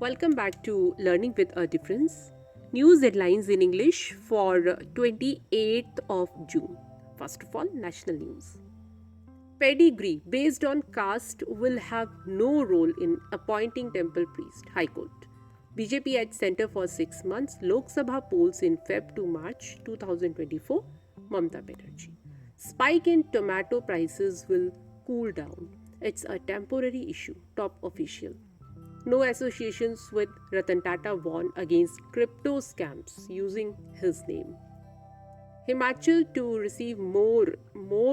Welcome back to Learning with a Difference. News headlines in English for 28th of June. First of all, national news. Pedigree based on caste will have no role in appointing temple priest. High Court. BJP at center for 6 months. Lok Sabha polls in Feb to March 2024. Mamata Banerjee. Spike in tomato prices will cool down. It's a temporary issue. Top official. No associations with Ratan Tata warn against crypto scams using his name. Himachal to receive more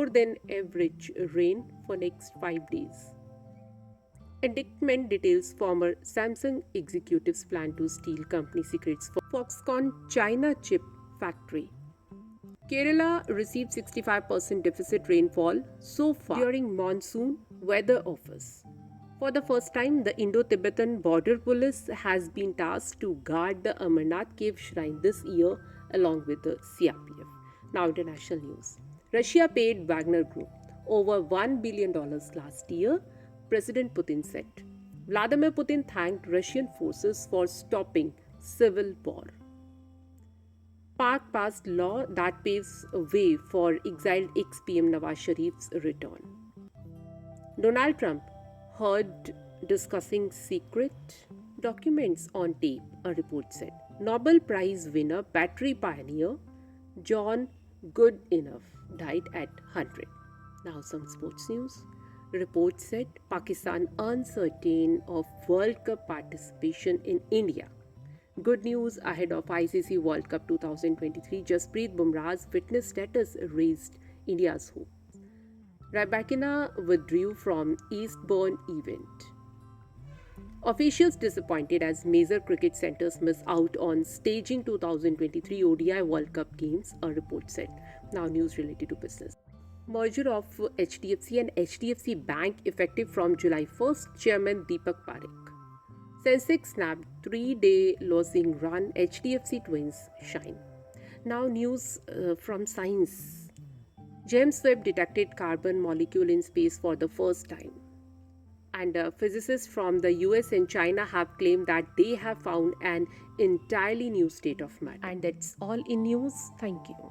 than average rain for next 5 days. Indictment details former Samsung executives plan to steal company secrets for Foxconn China chip factory. Kerala received 65% deficit rainfall so far during monsoon weather office. For the first time, the Indo-Tibetan Border Police has been tasked to guard the Amarnath Cave Shrine this year along with the CRPF. Now international news. Russia paid Wagner Group over $1 billion last year, President Putin said. Vladimir Putin thanked Russian forces for stopping civil war. Pak passed law that paves a way for exiled ex-PM Nawaz Sharif's return. Donald Trump heard discussing secret documents on tape, a report said. Nobel Prize winner, battery pioneer John Goodenough died at 100. Now some sports news. Report said Pakistan uncertain of World Cup participation in India. Good news ahead of ICC World Cup 2023. Jasprit Bumrah's fitness status raised India's hope. Rybakina withdrew from Eastbourne event. Officials disappointed as major cricket centres miss out on staging 2023 ODI World Cup games, a report said. Now news related to business. Merger of HDFC and HDFC Bank effective from July 1st, Chairman Deepak Parekh. Sensex snapped 3-day losing run, HDFC twins shine. Now news from science. James Webb detected carbon molecule in space for the first time. And physicists from the US and China have claimed that they have found an entirely new state of matter. And that's all in news. Thank you.